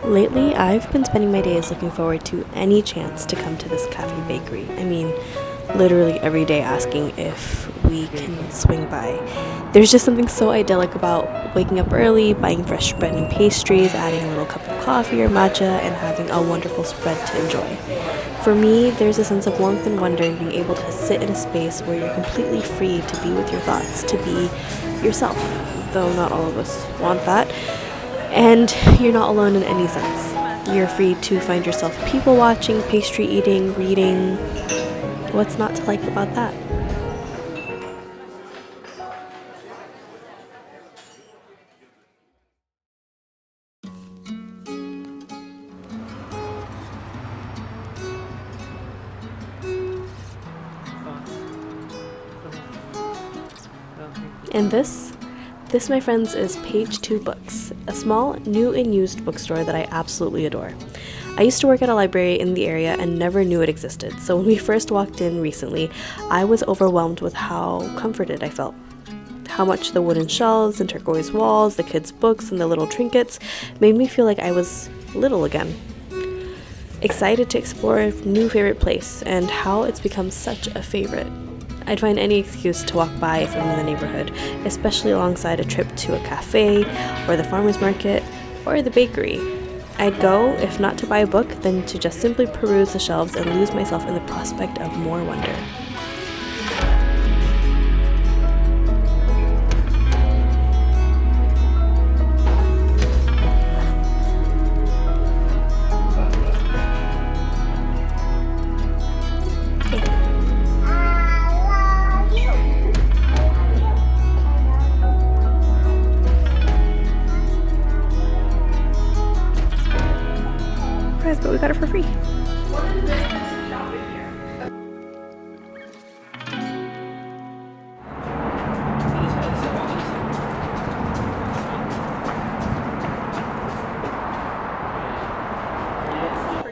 Lately, I've been spending my days looking forward to any chance to come to this cafe bakery. I mean, literally every day asking if we can swing by. There's just something so idyllic about waking up early, buying fresh bread and pastries, adding a little cup of coffee or matcha, and having a wonderful spread to enjoy. For me, there's a sense of warmth and wonder in being able to sit in a space where you're completely free to be with your thoughts, to be yourself, though not all of us want that. And you're not alone in any sense. You're free to find yourself people watching, pastry eating, reading. What's not to like about that? And this, my friends, is Page 2 Books, a small, new and used bookstore that I absolutely adore. I used to work at a library in the area and never knew it existed, so when we first walked in recently, I was overwhelmed with how comforted I felt. How much the wooden shelves and turquoise walls, the kids' books, and the little trinkets made me feel like I was little again. Excited to explore a new favorite place and how it's become such a favorite. I'd find any excuse to walk by if I'm in the neighborhood, especially alongside a trip to a cafe, or the farmer's market, or the bakery. I'd go, if not to buy a book, then to just simply peruse the shelves and lose myself in the prospect of more wonder. But we got it for free.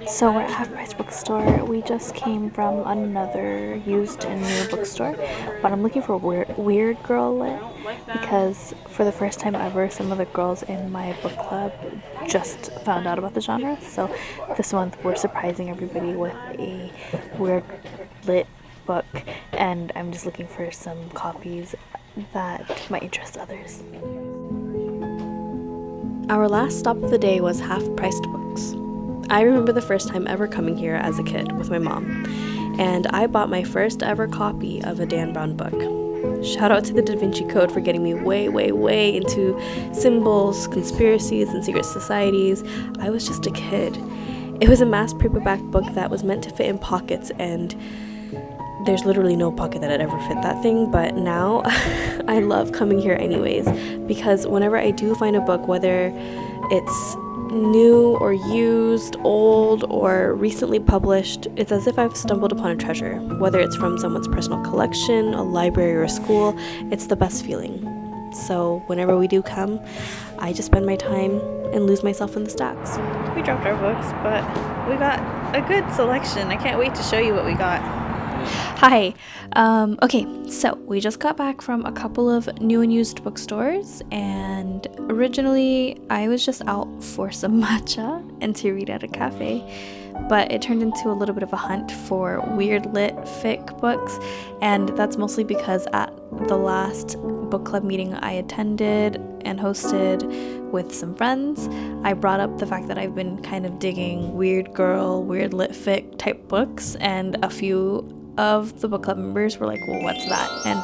So we're at Half Price Bookstore. We just came from another used and new bookstore, but I'm looking for weird girl lit because for the first time ever, some of the girls in my book club just found out about the genre. So this month we're surprising everybody with a weird lit book, and I'm just looking for some copies that might interest others. Our last stop of the day was Half Priced Books. I remember the first time ever coming here as a kid with my mom, and I bought my first ever copy of a Dan Brown book. Shout out to the Da Vinci Code for getting me way into symbols, conspiracies, and secret societies. I was just a kid. It was a mass paperback book that was meant to fit in pockets, and there's literally no pocket that'd ever fit that thing, but now I love coming here anyways, because whenever I do find a book, whether it's new or used, old or recently published, it's as if I've stumbled upon a treasure. Whether it's from someone's personal collection, a library, or a school, it's the best feeling. So whenever we do come, I just spend my time and lose myself in the stacks. We dropped our books, but we got a good selection. I can't wait to show you what we got. Hi. Okay, so we just got back from a couple of new and used bookstores, and originally I was just out for some matcha and to read at a cafe, but it turned into a little bit of a hunt for weird lit fic books, and that's mostly because at the last book club meeting I attended and hosted with some friends, I brought up the fact that I've been kind of digging weird girl, weird lit fic type books, and a few of the book club members were like, well, what's that? And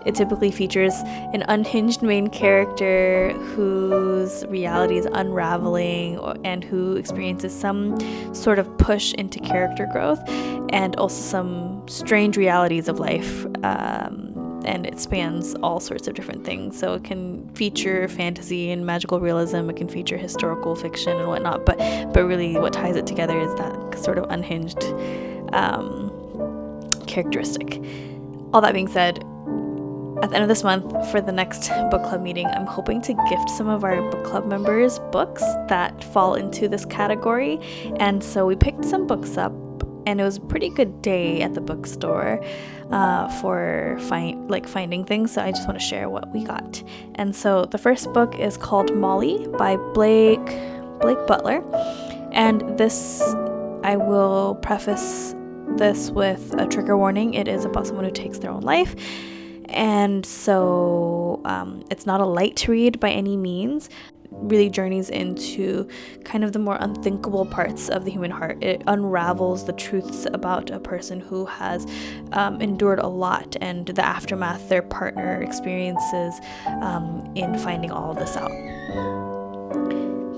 it typically features an unhinged main character whose reality is unraveling and who experiences some sort of push into character growth and also some strange realities of life. And it spans all sorts of different things. So it can feature fantasy and magical realism. It can feature historical fiction and whatnot. But really what ties it together is that sort of unhinged characteristic. All that being said, at the end of this month, for the next book club meeting, I'm hoping to gift some of our book club members books that fall into this category. And so we picked some books up, and it was a pretty good day at the bookstore for finding things. So I just want to share what we got. And so the first book is called Molly by Blake Butler. And this, I will preface this with a trigger warning. It is about someone who takes their own life. And so it's not a light read by any means. Really journeys into kind of the more unthinkable parts of the human heart. It unravels the truths about a person who has endured a lot and the aftermath their partner experiences in finding all of this out.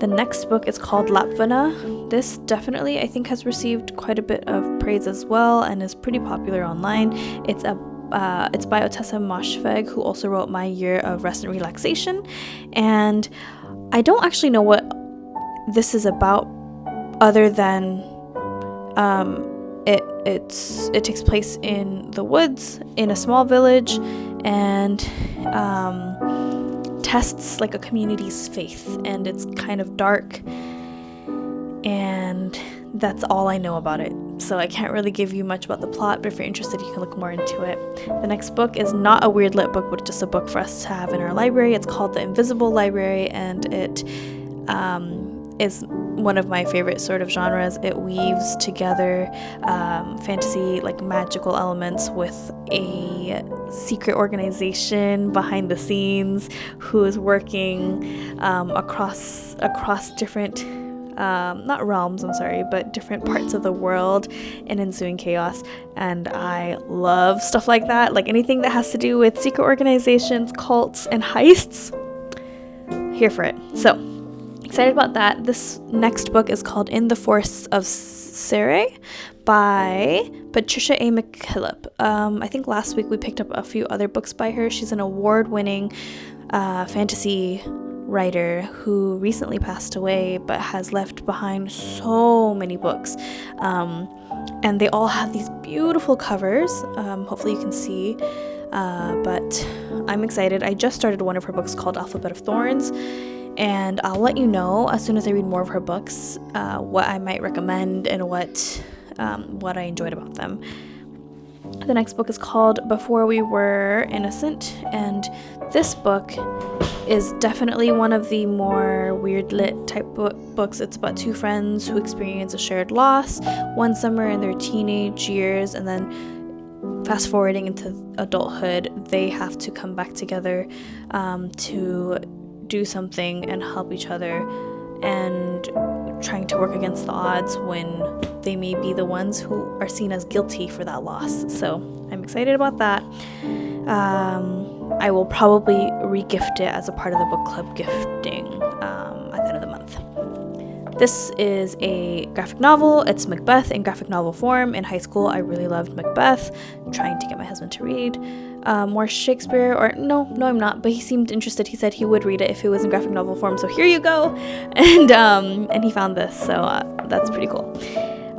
The next book is called Lapvana. This definitely, I think, has received quite a bit of praise as well and is pretty popular online. It's by Otessa Moshfegh, who also wrote My Year of Rest and Relaxation. And I don't actually know what this is about other than it takes place in the woods in a small village and tests like a community's faith, and it's kind of dark, and that's all I know about it. So I can't really give you much about the plot, but if you're interested, you can look more into it. The next book is not a weird lit book, but just a book for us to have in our library. It's called The Invisible Library, and it is one of my favorite sort of genres. It weaves together fantasy, like magical elements, with a secret organization behind the scenes who is working across different not realms, but different parts of the world in ensuing chaos. And I love stuff like that, like anything that has to do with secret organizations, cults, and heists. Here for it. So excited about that. This next book is called In the Forests of Sere by Patricia A. McKillop. I think last week we picked up a few other books by her. She's an award-winning fantasy writer who recently passed away but has left behind so many books, and they all have these beautiful covers. Hopefully you can see, but I'm excited. I just started one of her books called Alphabet of Thorns, and I'll let you know as soon as I read more of her books what I might recommend and what I enjoyed about them. The next book is called Before We Were Innocent, and this book is definitely one of the more weird lit type books. It's about two friends who experience a shared loss one summer in their teenage years, and then fast forwarding into adulthood, they have to come back together to do something and help each other, and trying to work against the odds when they may be the ones who are seen as guilty for that loss. So I'm excited about that. I will probably re-gift it as a part of the book club gifting at the end of the month. This is a graphic novel. It's Macbeth in graphic novel form. In high school, I really loved Macbeth. I'm trying to get my husband to read more Shakespeare, or no, I'm not, but he seemed interested. He said he would read it if it was in graphic novel form, so here you go. And he found this, so that's pretty cool.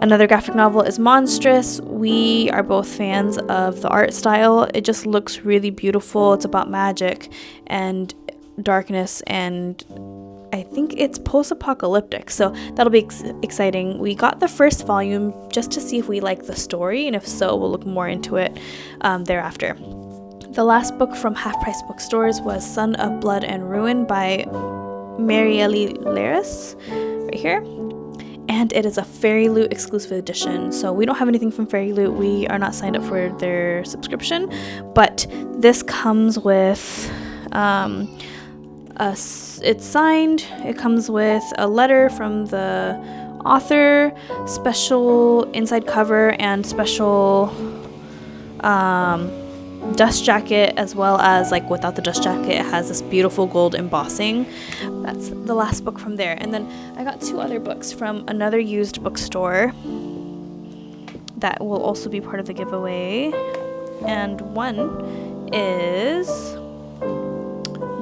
Another graphic novel is Monstrous. We are both fans of the art style. It just looks really beautiful. It's about magic and darkness, and I think it's post-apocalyptic, so that'll be exciting. We got the first volume just to see if we like the story, and if so, we'll look more into it thereafter. The last book from Half Price Bookstores was Son of Blood and Ruin by Marielle Laris, right here. And it is a Fairy Loot exclusive edition. So we don't have anything from Fairy Loot. We are not signed up for their subscription. But this comes with, it's signed. It comes with a letter from the author, special inside cover, and special dust jacket, as well as like without the dust jacket, it has this beautiful gold embossing. That's the last book from there. And then I got 2 other books from another used bookstore that will also be part of the giveaway. And one is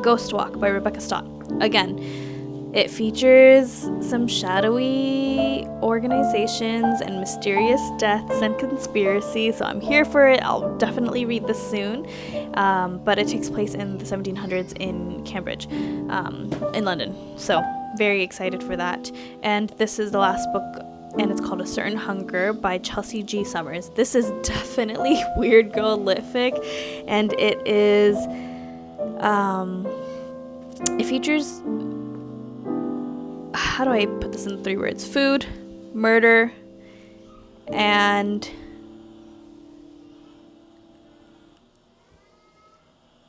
Ghost Walk by Rebecca Stott. Again, it features some shadowy organizations and mysterious deaths and conspiracy, so I'm here for it. I'll definitely read this soon. But it takes place in the 1700s in Cambridge, in London. So very excited for that. And this is the last book, and it's called A Certain Hunger by Chelsea G. Summers. This is definitely weird girl-lific, and it is, it features, how do I put this in 3 words? Food, murder, and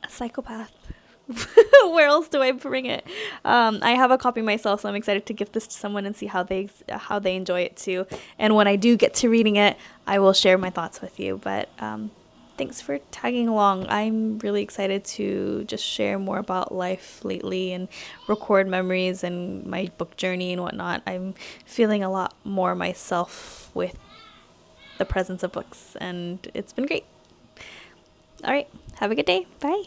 a psychopath. Where else do I bring it? I have a copy myself, so I'm excited to gift this to someone and see how they enjoy it too. And when I do get to reading it, I will share my thoughts with you. But thanks for tagging along. I'm really excited to just share more about life lately and record memories and my book journey and whatnot. I'm feeling a lot more myself with the presence of books, and it's been great. All right, have a good day. Bye.